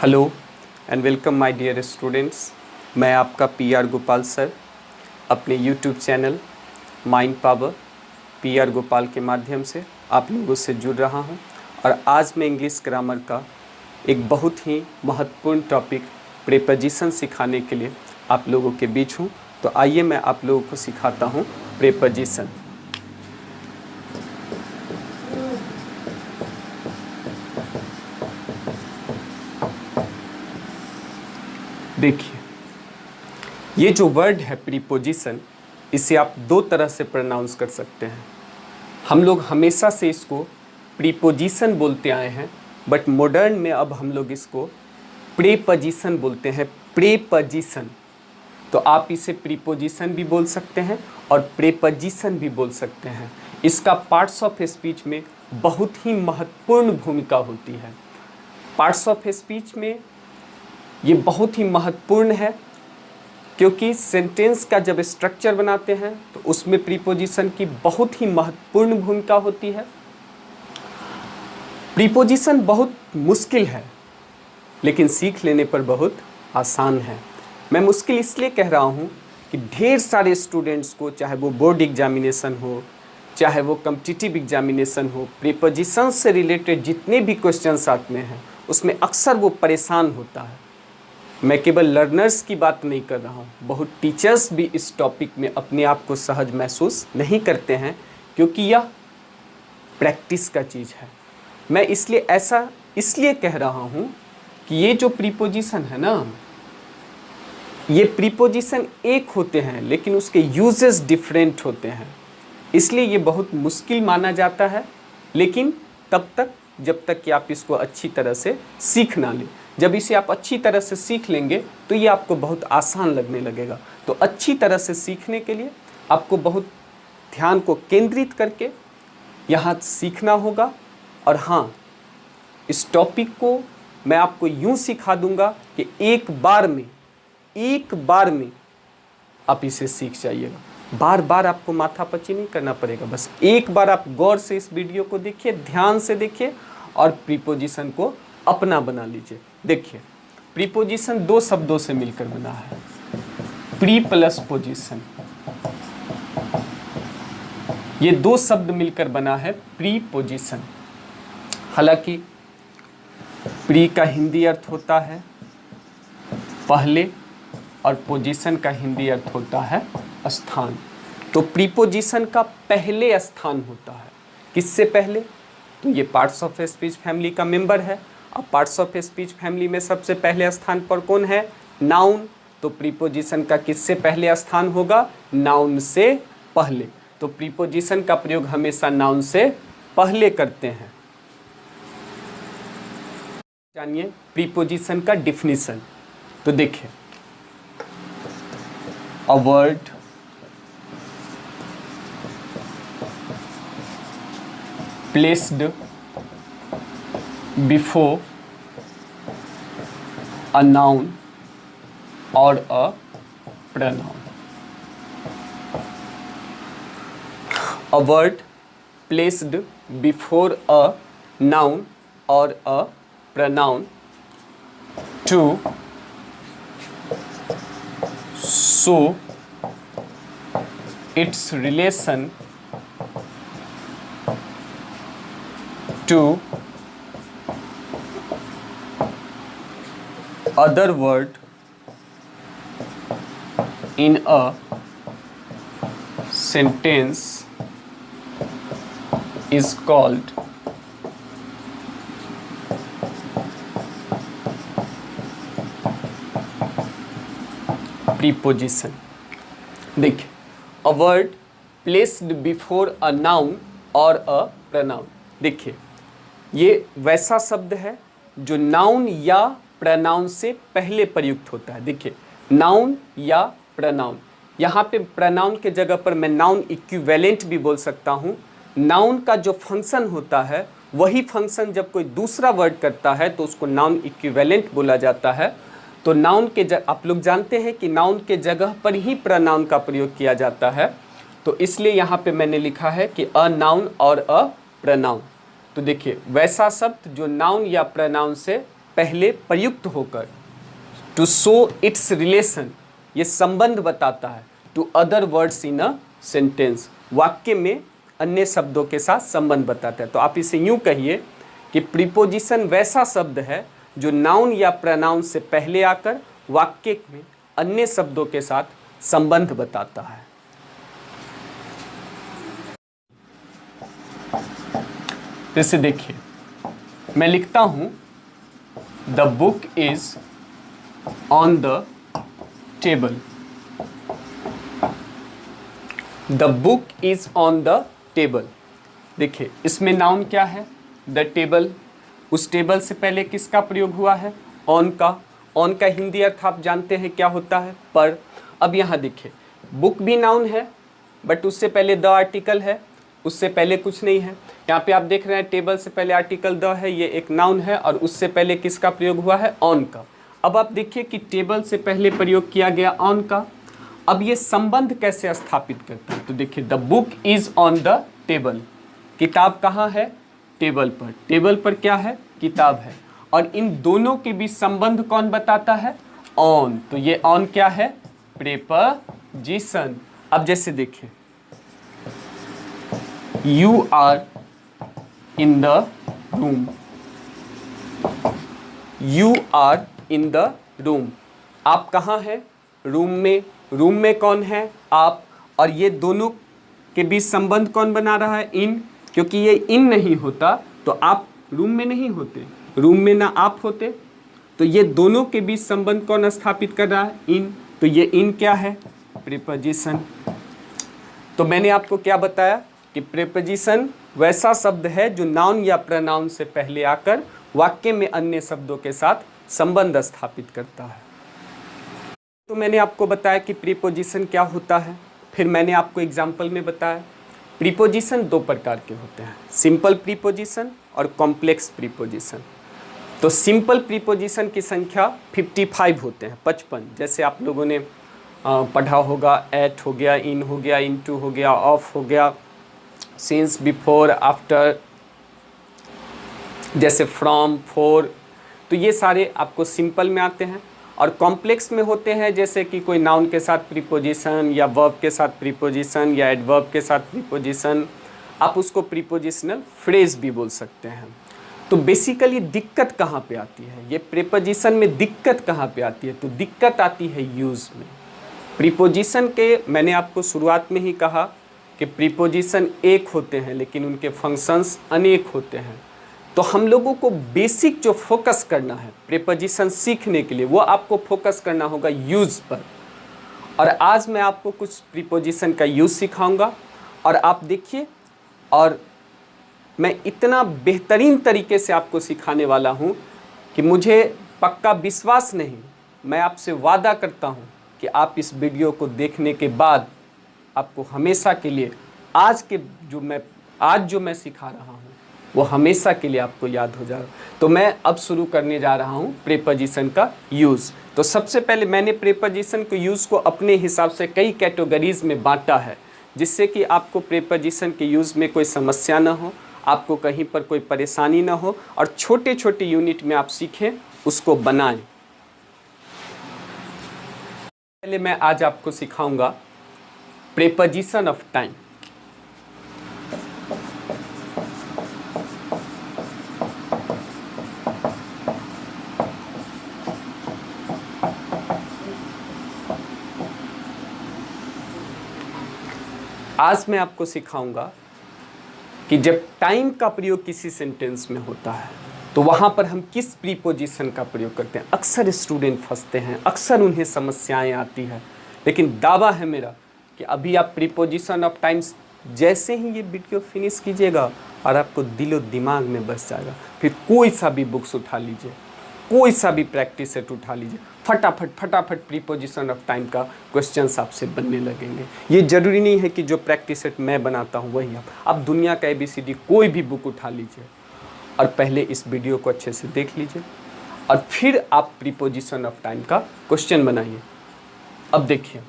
Hello and welcome my dear students. मैं आपका PR Gopal sir अपने YouTube channel Mind Power PR Gopal के माध्यम से आप लोगों से जुड़ रहा हूं और आज मैं इंग्लिश ग्रामर का एक बहुत ही महत्वपूर्ण टॉपिक प्रीपोजिशन सिखाने के लिए आप लोगों के बीच हूं। तो आइए मैं आप लोगों को सिखाता हूं प्रीपोजिशन। देखिए, ये जो वर्ड है प्रीपोजिशन, इसे आप दो तरह से प्रोनाउंस कर सकते हैं। हम लोग हमेशा से इसको प्रीपोजिशन बोलते आए हैं, बट मॉडर्न में अब हम लोग इसको प्रीपोजिशन बोलते हैं। प्रीपोजिशन, तो आप इसे प्रीपोजिशन भी बोल सकते हैं और प्रीपोजिशन भी बोल सकते हैं। इसका पार्ट्स ऑफ स्पीच में बहुत ही महत्वपूर्ण भूमिका होती है। पार्ट्स ऑफ स्पीच में ये बहुत ही महत्वपूर्ण है क्योंकि सेंटेंस का जब स्ट्रक्चर बनाते हैं तो उसमें प्रीपोजिशन की बहुत ही महत्वपूर्ण भूमिका होती है। प्रीपोजिशन बहुत मुश्किल है लेकिन सीख लेने पर बहुत आसान है। मैं मुश्किल इसलिए कह रहा हूँ कि ढेर सारे स्टूडेंट्स को, चाहे वो बोर्ड एग्जामिनेशन हो, चाहे वो कॉम्पिटिटिव एग्जामिनेशन हो, प्रीपोजिशन से रिलेटेड जितने भी क्वेश्चंस आते हैं उसमें अक्सर वो परेशान होता है। मैं केवल लर्नर्स की बात नहीं कर रहा हूँ, बहुत टीचर्स भी इस टॉपिक में अपने आप को सहज महसूस नहीं करते हैं क्योंकि यह प्रैक्टिस का चीज़ है। मैं इसलिए कह रहा हूँ कि ये जो प्रीपोजिशन है ना, ये प्रीपोजिशन एक होते हैं लेकिन उसके यूजेस डिफरेंट होते हैं, इसलिए ये बहुत मुश्किल माना जाता है। लेकिन तब तक जब तक कि आप इसको अच्छी तरह से सीख ना लें। जब इसे आप अच्छी तरह से सीख लेंगे तो ये आपको बहुत आसान लगने लगेगा। तो अच्छी तरह से सीखने के लिए आपको बहुत ध्यान को केंद्रित करके यहाँ सीखना होगा। और हाँ, इस टॉपिक को मैं आपको यूँ सिखा दूँगा कि एक बार में आप इसे सीख जाइएगा। बार बार आपको माथापच्ची नहीं करना पड़ेगा, बस एक बार आप गौर से इस वीडियो को देखिए, ध्यान से देखिए और प्रीपोजिशन को अपना बना लीजिए। देखिए, प्रीपोजिशन दो शब्दों से मिलकर बना है, प्री प्लस पोजिशन। ये दो शब्द मिलकर बना है प्रीपोजिशन। हालांकि प्री का हिंदी अर्थ होता है पहले और पोजीशन का हिंदी अर्थ होता है स्थान। तो प्रीपोजिशन का पहले स्थान होता है। किससे पहले? तो ये पार्ट्स ऑफ स्पीच फैमिली का मेंबर है। अब पार्ट्स ऑफ स्पीच फैमिली में सबसे पहले स्थान पर कौन है? नाउन। तो प्रीपोजिशन का किससे पहले स्थान होगा? नाउन से पहले। तो प्रीपोजिशन का प्रयोग हमेशा नाउन से पहले करते हैं। जानिए प्रीपोजिशन का डिफिनीशन। तो देखिए, a word placed before a noun or a pronoun. A word placed before a noun or a pronoun to show its relation to other word in a sentence is called preposition. देखिए, a word placed before a noun or a pronoun। देखिए, ये वैसा शब्द है जो noun या pronoun से पहले प्रयुक्त होता है। देखिए, नाउन या प्रनाउन, यहाँ पे प्रनाउन के जगह पर मैं नाउन इक्विवेलेंट भी बोल सकता हूँ। नाउन का जो फंक्शन होता है वही फंक्शन जब कोई दूसरा वर्ड करता है तो उसको नाउन इक्विवेलेंट बोला जाता है। तो नाउन के आप लोग जानते हैं कि नाउन के जगह पर ही प्रनाउन का प्रयोग किया जाता है। तो इसलिए यहाँ पे मैंने लिखा है कि अ नाउन और अ प्रनाउन। तो देखिए, वैसा शब्द जो नाउन या प्रनाउन से पहले प्रयुक्त होकर, टू शो इट्स रिलेशन, ये संबंध बताता है, to other words in a sentence, वाक्य में अन्य शब्दों के साथ संबंध बताता है। तो आप इसे यूं कहिए कि प्रीपोजिशन वैसा शब्द है जो नाउन या प्रनाउन से पहले आकर वाक्य में अन्य शब्दों के साथ संबंध बताता है। जैसे देखिए, मैं लिखता हूं the book is on the table. The book is on the table. देखिए, इसमें नाउन क्या है? The table. उस टेबल से पहले किसका प्रयोग हुआ है? ऑन का। ऑन का हिंदी अर्थ आप जानते हैं क्या होता है? पर। अब यहाँ देखिए, बुक भी नाउन है, बट उससे पहले द आर्टिकल है, उससे पहले कुछ नहीं है। यहाँ पे आप देख रहे हैं टेबल से पहले आर्टिकल द है, ये एक नाउन है, और उससे पहले किसका प्रयोग हुआ है? ऑन का। अब आप देखिए कि टेबल से पहले प्रयोग किया गया ऑन का। अब ये संबंध कैसे स्थापित करता है? तो देखिए, the book is on the table. किताब कहाँ है? टेबल पर। टेबल पर क्या है? किताब है। और इन दोनों के बीच संबंध कौन बताता है? ऑन। तो ये ऑन क्या है? प्रीपोजिशन। अब जैसे देखिए, you are in the room. You are in the room. आप कहाँ हैं? रूम में। रूम में कौन है? आप। और ये दोनों के बीच संबंध कौन बना रहा है? इन। क्योंकि ये इन नहीं होता तो आप रूम में नहीं होते, रूम में ना आप होते। तो ये दोनों के बीच संबंध कौन स्थापित कर रहा है? इन। तो ये इन क्या है? प्रीपोजिशन। तो मैंने आपको क्या बताया कि प्रीपोजिशन वैसा शब्द है जो नाउन या प्रनाउन से पहले आकर वाक्य में अन्य शब्दों के साथ संबंध स्थापित करता है। तो मैंने आपको बताया कि प्रीपोजिशन क्या होता है, फिर मैंने आपको एग्जाम्पल में बताया। प्रीपोजिशन दो प्रकार के होते हैं, सिंपल प्रीपोजिशन और कॉम्प्लेक्स प्रीपोजिशन। तो सिंपल प्रीपोजिशन की संख्या 55 होते हैं, 55। जैसे आप लोगों ने पढ़ा होगा, एट हो गया, इन हो गया, इनटू हो गया, ऑफ हो गया, सिंस, बिफोर, आफ्टर, जैसे फ्रॉम, फॉर। तो ये सारे आपको सिंपल में आते हैं। और कॉम्प्लेक्स में होते हैं जैसे कि कोई नाउन के साथ प्रीपोजिशन, या वर्ब के साथ प्रीपोजिशन, या एडवर्ब के साथ प्रीपोजिशन। आप उसको प्रीपोजिशनल फ्रेज भी बोल सकते हैं। तो बेसिकली दिक्कत कहाँ पे आती है? ये प्रीपोजिशन में दिक्कत कहाँ पे आती है? तो दिक्कत आती है यूज़ में। प्रीपोजिशन के मैंने आपको शुरुआत में ही कहा कि प्रीपोजिशन एक होते हैं लेकिन उनके फंक्शंस अनेक होते हैं। तो हम लोगों को बेसिक जो फोकस करना है प्रीपोजिशन सीखने के लिए, वो आपको फोकस करना होगा यूज़ पर। और आज मैं आपको कुछ प्रीपोजिशन का यूज़ सिखाऊंगा, और आप देखिए, और मैं इतना बेहतरीन तरीके से आपको सिखाने वाला हूँ कि मुझे पक्का विश्वास नहीं, मैं आपसे वादा करता हूँ कि आप इस वीडियो को देखने के बाद आपको हमेशा के लिए आज जो मैं सिखा रहा हूँ वो हमेशा के लिए आपको याद हो जाएगा। तो मैं अब शुरू करने जा रहा हूँ प्रीपोजिशन का यूज़। तो सबसे पहले मैंने प्रीपोजिशन के यूज़ को अपने हिसाब से कई कैटेगरीज में बांटा है, जिससे कि आपको प्रीपोजिशन के यूज़ में कोई समस्या ना हो, आपको कहीं पर कोई परेशानी ना हो, और छोटे छोटे यूनिट में आप सीखें, उसको बनाएं। पहले मैं आज आपको सिखाऊंगा प्रीपोजिशन ऑफ टाइम। आज मैं आपको सिखाऊंगा कि जब टाइम का प्रयोग किसी सेंटेंस में होता है तो वहाँ पर हम किस प्रीपोजिशन का प्रयोग करते हैं। अक्सर स्टूडेंट फंसते हैं, अक्सर उन्हें समस्याएं आती हैं, लेकिन दावा है मेरा कि अभी आप प्रीपोजिशन ऑफ टाइम्स जैसे ही ये वीडियो फिनिश कीजिएगा और आपको दिलो दिमाग में बस जाएगा। फिर कोई सा भी बुक्स उठा लीजिए, कोई सा भी प्रैक्टिस सेट उठा लीजिए, फटाफट प्रीपोजिशन ऑफ टाइम का क्वेश्चंस आपसे बनने लगेंगे। ये ज़रूरी नहीं है कि जो प्रैक्टिस सेट मैं बनाता हूँ वही आप दुनिया का ABCD कोई भी बुक उठा लीजिए और पहले इस वीडियो को अच्छे से देख लीजिए और फिर आप प्रीपोजिशन ऑफ टाइम का क्वेश्चन बनाइए। अब देखिए,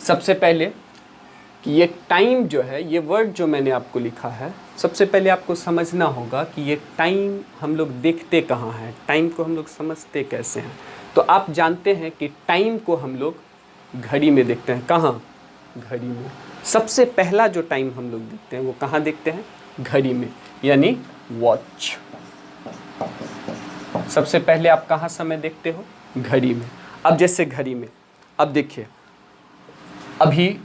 सबसे पहले कि ये टाइम जो है, ये वर्ड जो मैंने आपको लिखा है सबसे पहले आपको समझना होगा कि ये टाइम हम लोग देखते कहाँ हैं, टाइम को हम लोग समझते कैसे हैं। तो आप जानते हैं कि टाइम को हम लोग घड़ी में देखते हैं। कहाँ? घड़ी में। सबसे पहला जो टाइम हम लोग देखते हैं वो कहाँ देखते हैं? घड़ी में, यानी वॉच। सबसे पहले आप कहाँ समय देखते हो? घड़ी में। अब जैसे घड़ी में, अब देखिए अभी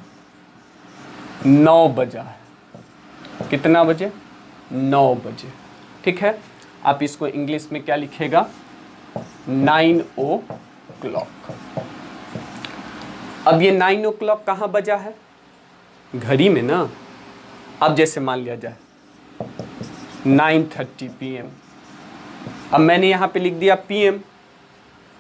9 बजा है। कितना बजे? 9 बजे। ठीक है, आप इसको इंग्लिश में क्या लिखेगा? 9 o'clock। अब ये 9 o'clock कहाँ बजा है? घड़ी में ना। अब जैसे मान लिया जाए 9:30 PM। अब मैंने यहाँ पे लिख दिया PM,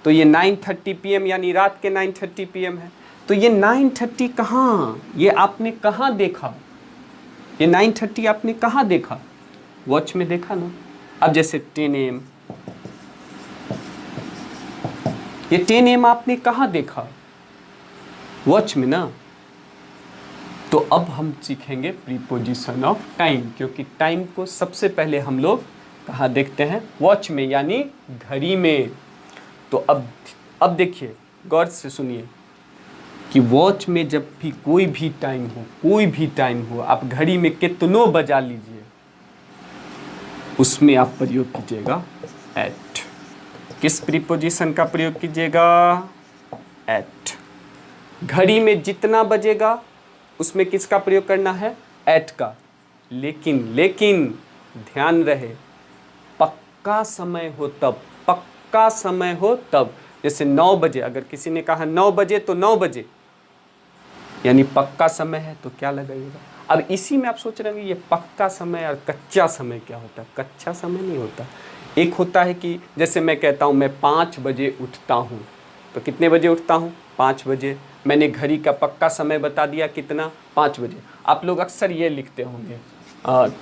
तो ये 9:30 PM यानी रात के 9:30 PM है। तो ये 9:30 कहाँ? ये आपने कहाँ देखा? ये 9:30 आपने कहाँ देखा? वॉच में देखा ना। अब जैसे 10 AM, ये 10 AM आपने कहाँ देखा? वॉच में ना। तो अब हम सीखेंगे प्रीपोजिशन ऑफ टाइम, क्योंकि टाइम को सबसे पहले हम लोग कहाँ देखते हैं? वॉच में, यानी घड़ी में। तो अब देखिए, गौर से सुनिए कि वॉच में जब भी कोई भी टाइम हो, आप घड़ी में कितनों बजा लीजिए, उसमें आप प्रयोग कीजिएगा एट। किस प्रीपोजिशन का प्रयोग कीजिएगा? एट। घड़ी में जितना बजेगा उसमें किसका प्रयोग करना है? एट का। लेकिन ध्यान रहे, पक्का समय हो तब। जैसे 9 बजे, अगर किसी ने कहा 9 बजे तो 9 बजे, यानी पक्का समय है, तो क्या लगाइएगा? अब इसी में आप सोच रहे होंगे ये पक्का समय और कच्चा समय क्या होता है? कच्चा समय नहीं होता। एक होता है कि जैसे मैं कहता हूँ मैं 5 बजे उठता हूँ, तो कितने बजे उठता हूँ? 5 बजे। मैंने घड़ी का पक्का समय बता दिया, कितना? 5 बजे। आप लोग अक्सर ये लिखते होंगे,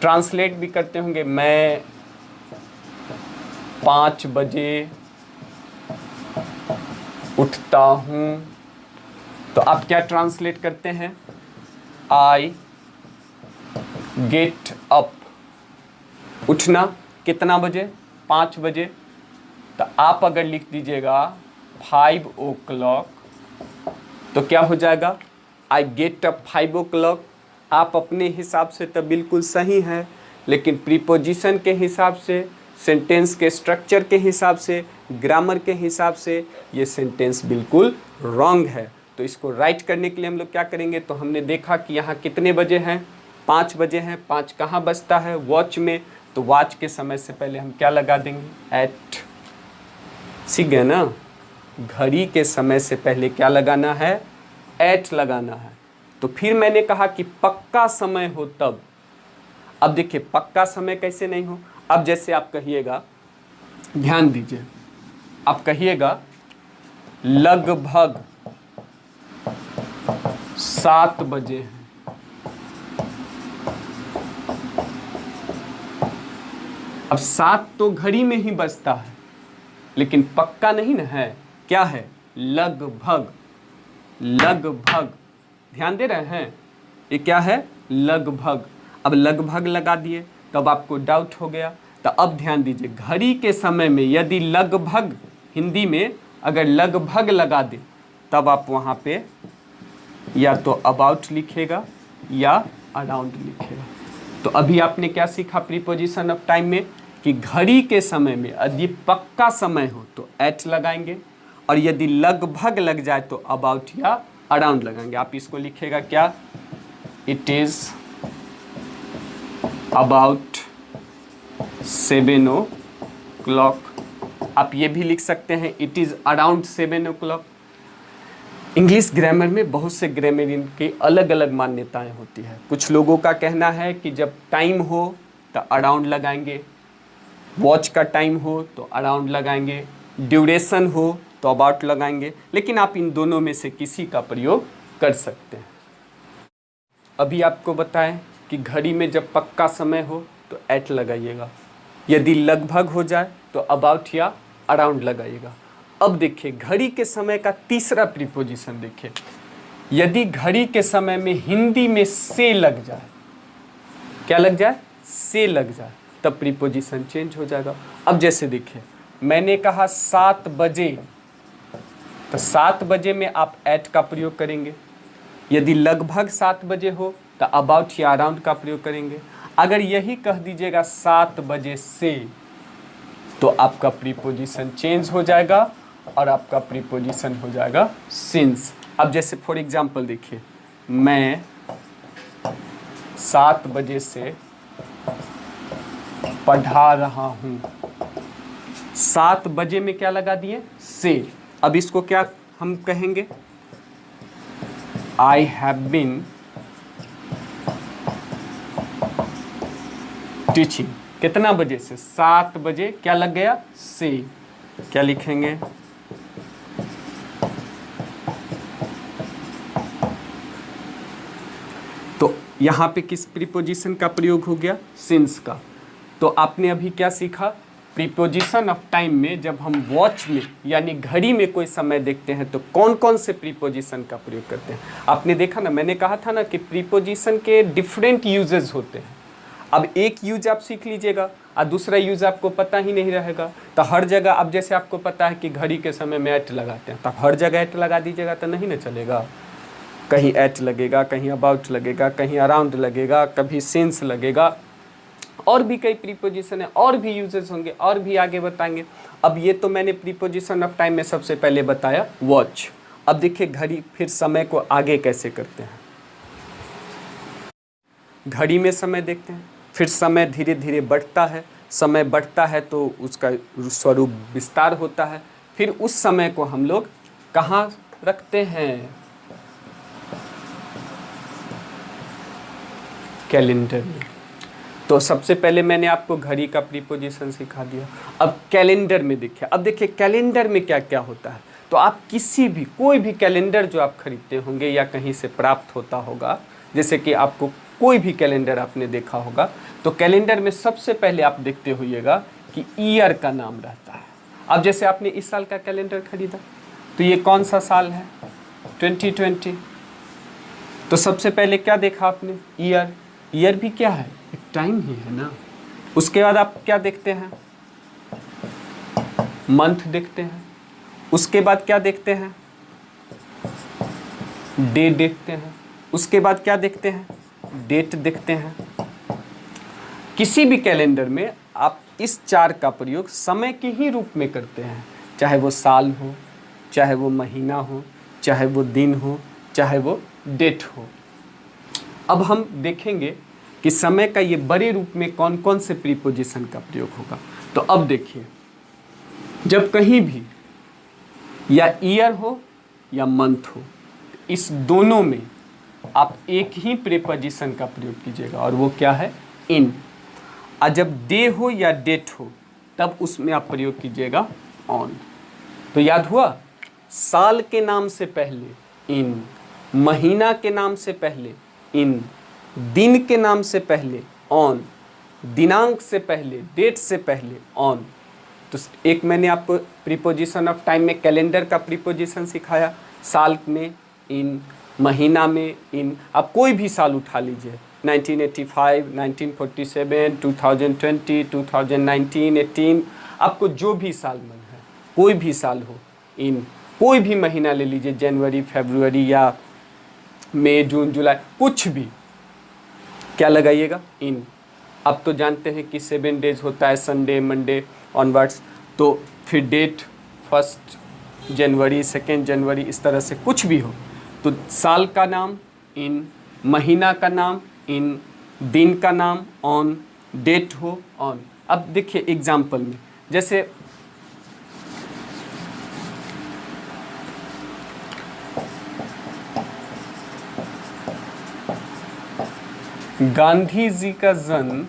ट्रांसलेट भी करते होंगे, मैं 5 बजे उठता हूँ। तो आप क्या ट्रांसलेट करते हैं? I get up. उठना कितना बजे? 5 बजे। तो आप अगर लिख दीजिएगा 5 o'clock, तो क्या हो जाएगा? I get up 5 o'clock। आप अपने हिसाब से तो बिल्कुल सही है, लेकिन प्रीपोजिशन के हिसाब से, सेंटेंस के स्ट्रक्चर के हिसाब से, ग्रामर के हिसाब से ये सेंटेंस बिल्कुल रॉन्ग है। तो इसको राइट करने के लिए हम लोग क्या करेंगे? तो हमने देखा कि यहाँ कितने बजे हैं? 5 बजे हैं। 5 कहाँ बजता है? वॉच में। तो वॉच के समय से पहले हम क्या लगा देंगे? एट। सीख गए ना? घड़ी के समय से पहले क्या लगाना है? एट लगाना है। तो फिर मैंने कहा कि पक्का समय हो तब। अब देखिए पक्का समय कैसे नहीं हो। अब जैसे आप कहिएगा, ध्यान दीजिए, आप कहिएगा लगभग 7 बजे हैं। अब 7 तो घड़ी में ही बजता है, लेकिन पक्का नहीं ना है। क्या है? लगभग। ध्यान दे रहे हैं? ये क्या है? लगभग। अब लगभग लगा दिए, तब आपको डाउट हो गया। तो अब ध्यान दीजिए, घड़ी के समय में यदि लगभग, हिंदी में अगर लगभग लगा दे, तब आप वहाँ पे या तो अबाउट लिखेगा या अराउंड लिखेगा। तो अभी आपने क्या सीखा प्रीपोजिशन ऑफ टाइम में? कि घड़ी के समय में यदि पक्का समय हो तो एट लगाएंगे, और यदि लगभग लग जाए तो अबाउट या अराउंड लगाएंगे। आप इसको लिखेगा क्या? It is about 7 o'clock। आप ये भी लिख सकते हैं it is around 7 o'clock। English grammar में बहुत से ग्रामरियन की अलग अलग मान्यताएं होती है। कुछ लोगों का कहना है कि जब टाइम हो तो अराउंड लगाएंगे, वॉच का टाइम हो तो अराउंड लगाएंगे, ड्यूरेशन हो तो अबाउट लगाएंगे, लेकिन आप इन दोनों में से किसी का प्रयोग कर सकते हैं। अभी आपको बताएं कि घड़ी में जब पक्का समय हो तो एट लगाइएगा, यदि लगभग हो जाए तो अबाउट या अराउंड लगाइएगा। अब देखिए घड़ी के समय का तीसरा प्रीपोजिशन देखिए, यदि घड़ी के समय में हिंदी में से लग जाए, क्या लग जाए? से लग जाए तब प्रीपोजिशन चेंज हो जाएगा। अब जैसे देखिए मैंने कहा 7 बजे, तो 7 बजे में आप एट का प्रयोग करेंगे। यदि लगभग 7 बजे हो तो अबाउट या अराउंड का प्रयोग करेंगे। अगर यही कह दीजिएगा 7 बजे से, तो आपका प्रीपोजिशन चेंज हो जाएगा और आपका प्रीपोजिशन हो जाएगा सिंस। अब जैसे फॉर एग्जांपल देखिए, मैं 7 बजे से पढ़ा रहा हूँ। 7 बजे में क्या लगा दिए? से। अब इसको क्या हम कहेंगे? I have been teaching. कितना बजे से? 7 बजे क्या लग गया? से। क्या लिखेंगे? तो यहाँ पे किस प्रीपोजिशन का प्रयोग हो गया? सिंस का। तो आपने अभी क्या सीखा? प्रीपोजिशन ऑफ टाइम में जब हम वॉच में यानी घड़ी में कोई समय देखते हैं तो कौन कौन से प्रीपोजिशन का प्रयोग करते हैं। आपने देखा ना, मैंने कहा था ना कि प्रीपोजिशन के डिफरेंट यूजेस होते हैं। अब एक यूज आप सीख लीजिएगा और दूसरा यूज आपको पता ही नहीं रहेगा। तो हर जगह, अब जैसे आपको पता है कि घड़ी के समय में एट लगाते हैं, तो हर जगह एट लगा दीजिएगा तो नहीं ना चलेगा। कहीं एट लगेगा, कहीं अबाउट लगेगा, कहीं अराउंड लगेगा, कभी सिंस लगेगा। और भी कई प्रीपोजिशन है, और भी यूजेस होंगे, और भी आगे बताएंगे। अब ये तो मैंने प्रीपोजिशन ऑफ टाइम में सबसे पहले बताया वॉच। अब देखिए घड़ी, फिर समय को आगे कैसे करते हैं। घड़ी में समय देखते हैं, फिर समय धीरे धीरे बढ़ता है। समय बढ़ता है तो उसका स्वरूप विस्तार होता है। फिर उस समय को हम लोग कहाँ रखते हैं? कैलेंडर में। तो सबसे पहले मैंने आपको घड़ी का प्रीपोजिशन सिखा दिया। अब कैलेंडर में देखिए, अब देखिए कैलेंडर में क्या क्या होता है। तो आप किसी भी, कोई भी कैलेंडर जो आप खरीदते होंगे या कहीं से प्राप्त होता होगा, जैसे कि आपको कोई भी कैलेंडर आपने देखा होगा, तो कैलेंडर में सबसे पहले आप देखते होइएगा कि ईयर का नाम रहता है। अब जैसे आपने इस साल का कैलेंडर खरीदा, तो ये कौन सा साल है? 2020। तो सबसे पहले क्या देखा आपने? ईयर। ईयर भी क्या है? एक टाइम ही है ना। उसके बाद आप क्या देखते हैं? मंथ देखते हैं। उसके बाद क्या देखते हैं? डे देखते हैं। उसके बाद क्या देखते हैं? डेट देखते हैं। किसी भी कैलेंडर में आप इस 4 का प्रयोग समय के ही रूप में करते हैं, चाहे वो साल हो, चाहे वो महीना हो, चाहे वो दिन हो, चाहे वो डेट हो। अब हम देखेंगे कि समय का ये बड़े रूप में कौन कौन से प्रीपोजिशन का प्रयोग होगा। तो अब देखिए, जब कहीं भी या ईयर हो या मंथ हो, इस दोनों में आप एक ही प्रीपोजिशन का प्रयोग कीजिएगा, और वो क्या है? इन। और जब डे हो या डेट हो तब उसमें आप प्रयोग कीजिएगा ऑन। तो याद हुआ? साल के नाम से पहले इन, महीना के नाम से पहले इन, दिन के नाम से पहले ऑन, दिनांक से पहले, डेट से पहले ऑन। तो एक मैंने आपको प्रीपोजिशन ऑफ टाइम में कैलेंडर का प्रीपोजिशन सिखाया। साल में इन, महीना में इन। आप कोई भी साल उठा लीजिए, 1985, 1947, 2020, 2019, 18, आपको जो भी साल मन है, कोई भी साल हो, इन। कोई भी महीना ले लीजिए, जनवरी, फरवरी या मई, जून, जुलाई, कुछ भी, क्या लगाइएगा? इन। अब तो जानते हैं कि 7 डेज होता है, संडे, मंडे ऑनवर्ड्स। तो फिर डेट 1 जनवरी, 2 जनवरी, इस तरह से कुछ भी हो। तो साल का नाम इन, महीना का नाम इन, दिन का नाम ऑन, डेट हो ऑन। अब देखिए एग्जाम्पल में, जैसे गांधी जी का जन्म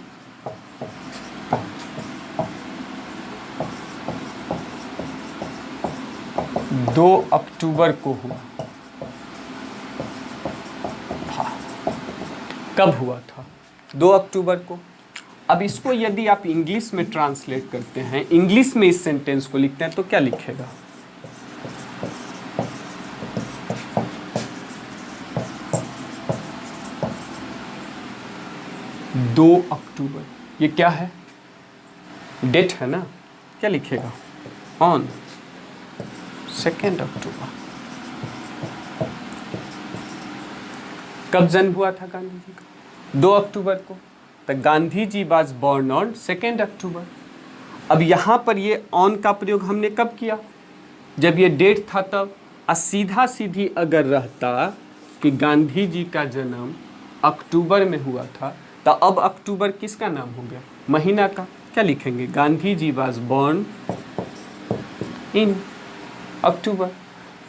2 अक्टूबर को हुआ था। कब हुआ था? 2 अक्टूबर को। अब इसको यदि आप इंग्लिश में ट्रांसलेट करते हैं, इंग्लिश में इस सेंटेंस को लिखते हैं, तो क्या लिखेगा? 2 अक्टूबर। ये क्या है, डेट है ना, क्या लिखेगा, ऑन 2 अक्टूबर। कब जन्म हुआ था गांधी जी का, 2 अक्टूबर को, तो Gandhi ji was born on 2 अक्टूबर। अब यहाँ पर ये ऑन का प्रयोग हमने कब किया, जब ये डेट था तब। सीधा सीधी अगर रहता कि गांधी जी का जन्म अक्टूबर में हुआ था, तो अब अक्टूबर किसका नाम हो गया, महीना का, क्या लिखेंगे, Gandhi ji was born in अक्टूबर।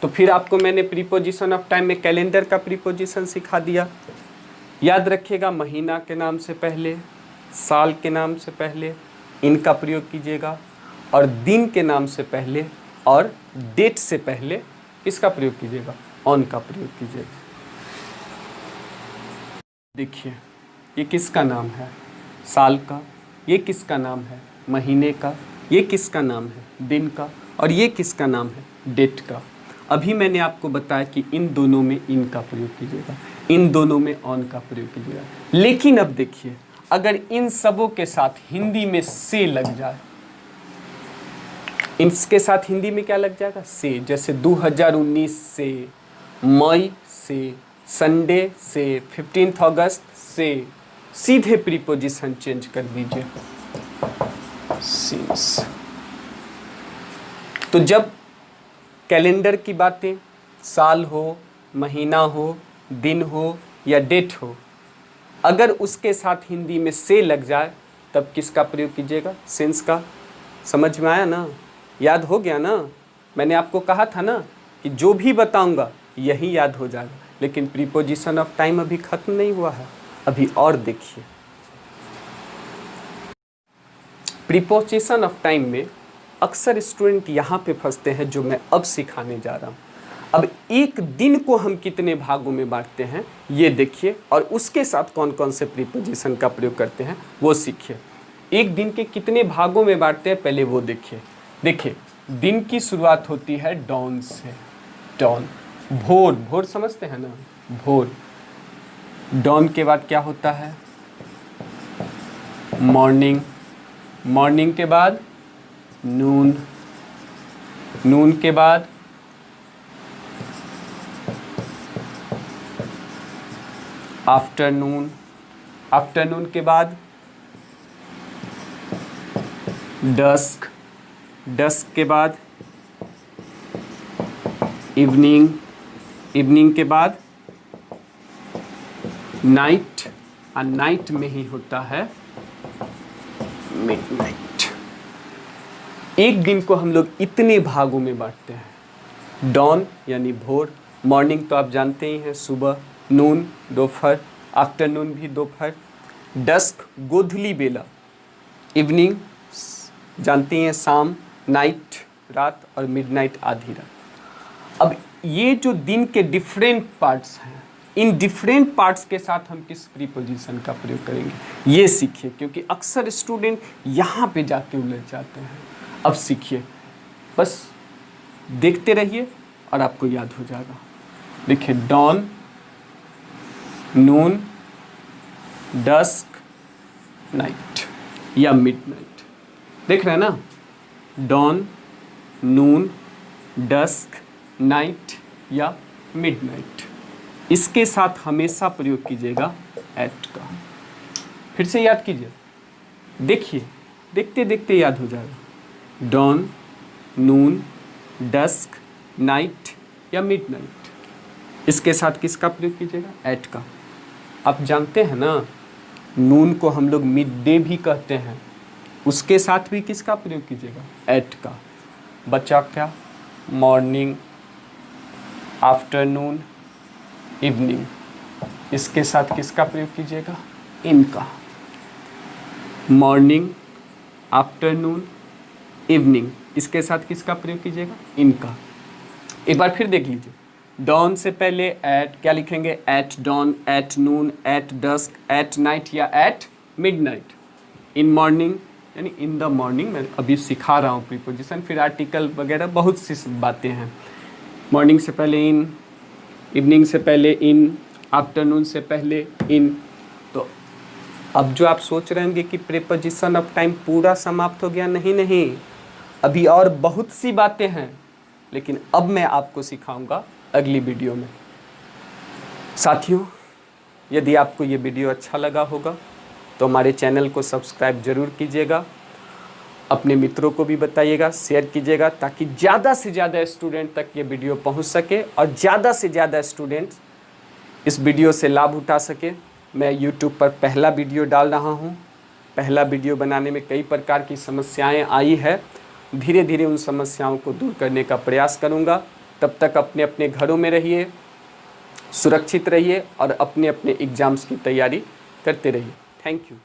तो फिर आपको मैंने प्रीपोजिशन ऑफ टाइम में कैलेंडर का प्रीपोजिशन सिखा दिया। याद रखिएगा, महीना के नाम से पहले, साल के नाम से पहले इनका प्रयोग कीजिएगा, और दिन के नाम से पहले और डेट से पहले किसका प्रयोग कीजिएगा, ऑन का प्रयोग कीजिएगा। देखिए ये किसका नाम है, साल का, ये किसका नाम है, महीने का, ये किसका नाम है, दिन का, और ये किसका नाम है, डेट का। अभी मैंने आपको बताया कि इन दोनों में इन का प्रयोग कीजिएगा, इन दोनों में ऑन का प्रयोग कीजिएगा। लेकिन अब देखिए, अगर इन सबों के साथ हिंदी में से लग जाए, इसके साथ हिंदी में क्या लग जाएगा, से, जैसे 2019 से, मई से, संडे से, 15 अगस्त से, सीधे प्रीपोजिशन चेंज कर दीजिए, सिंस। तो जब कैलेंडर की बातें, साल हो, महीना हो, दिन हो या डेट हो, अगर उसके साथ हिंदी में से लग जाए, तब किसका प्रयोग कीजिएगा, सिंस का। समझ में आया ना, याद हो गया ना। मैंने आपको कहा था ना कि जो भी बताऊंगा यही याद हो जाएगा, लेकिन प्रीपोजिशन ऑफ टाइम अभी खत्म नहीं हुआ है, अभी और देखिए। प्रीपोजिशन ऑफ टाइम में अक्सर स्टूडेंट यहाँ पे फंसते हैं, जो मैं अब सिखाने जा रहा हूँ। अब एक दिन को हम कितने भागों में बांटते हैं ये देखिए, और उसके साथ कौन कौन से प्रीपोजिशन का प्रयोग करते हैं वो सीखिए। एक दिन के कितने भागों में बांटते हैं पहले वो देखिए। देखिए, दिन की शुरुआत होती है डॉन से, डॉन, भोर, भोर समझते हैं ना, भोर। डॉन के बाद क्या होता है, मॉर्निंग, मॉर्निंग के बाद नून, नून के बाद आफ्टरनून, आफ्टरनून के बाद डस्क, डस्क के बाद इवनिंग, इवनिंग के बाद नाइट, और नाइट में ही होता है मिडनाइट। एक दिन को हम लोग इतने भागों में बांटते हैं। डॉन यानी भोर, मॉर्निंग तो आप जानते ही हैं सुबह, नून दोपहर, आफ्टरनून भी दोपहर, डस्क गोधूली बेला, इवनिंग जानते हैं शाम, नाइट रात, और मिडनाइट आधी रात। अब ये जो दिन के डिफरेंट पार्ट्स हैं, इन डिफरेंट पार्ट्स के साथ हम किस प्रीपोजिशन का प्रयोग करेंगे ये सीखिए, क्योंकि अक्सर स्टूडेंट यहाँ पे जाके उलझ जाते हैं। अब सीखिए, बस देखते रहिए और आपको याद हो जाएगा। देखिए, डॉन, नून, डस्क, नाइट या मिडनाइट। देख रहे हैं ना, डॉन, नून, डस्क, नाइट या मिडनाइट। इसके साथ हमेशा प्रयोग कीजिएगा एट का। फिर से याद कीजिए, देखिए, देखते देखते याद हो जाएगा। डॉन, नून, डस्क, नाइट या मिडनाइट। इसके साथ किसका प्रयोग कीजिएगा, एट का। आप जानते हैं ना, नून को हम लोग मिड डे भी कहते हैं, उसके साथ भी किसका प्रयोग कीजिएगा, एट का। बचा क्या, मॉर्निंग, आफ्टरनून, इवनिंग। इसके साथ किसका प्रयोग कीजिएगा, इनका। मॉर्निंग, आफ्टरनून, इवनिंग, इसके साथ किसका प्रयोग कीजिएगा, इनका। एक बार फिर देख लीजिए, डॉन से पहले एट, क्या लिखेंगे, at dawn, at noon, at dusk, at night या एट मिडनाइट। इन मॉर्निंग यानी इन द मॉर्निंग, मैं अभी सिखा रहा हूँ प्रीपोजिशन, फिर आर्टिकल वगैरह बहुत सी बातें हैं। मॉर्निंग से पहले इन, इवनिंग से पहले इन, आफ्टरनून से पहले इन। तो अब जो आप सोच रहे होंगे कि प्रीपोजिशन ऑफ टाइम पूरा समाप्त हो गया, नहीं नहीं, अभी और बहुत सी बातें हैं, लेकिन अब मैं आपको सिखाऊंगा अगली वीडियो में। साथियों, यदि आपको ये वीडियो अच्छा लगा होगा तो हमारे चैनल को सब्सक्राइब ज़रूर कीजिएगा, अपने मित्रों को भी बताइएगा, शेयर कीजिएगा, ताकि ज़्यादा से ज़्यादा स्टूडेंट तक ये वीडियो पहुंच सके और ज़्यादा से ज़्यादा स्टूडेंट्स इस वीडियो से लाभ उठा सके। मैं YouTube पर पहला वीडियो डाल रहा हूं। पहला वीडियो बनाने में कई प्रकार की समस्याएं आई है, धीरे धीरे उन समस्याओं को दूर करने का प्रयास करूंगा। तब तक अपने अपने घरों में रहिए, सुरक्षित रहिए और अपने अपने एग्ज़ाम्स की तैयारी करते रहिए। Thank you.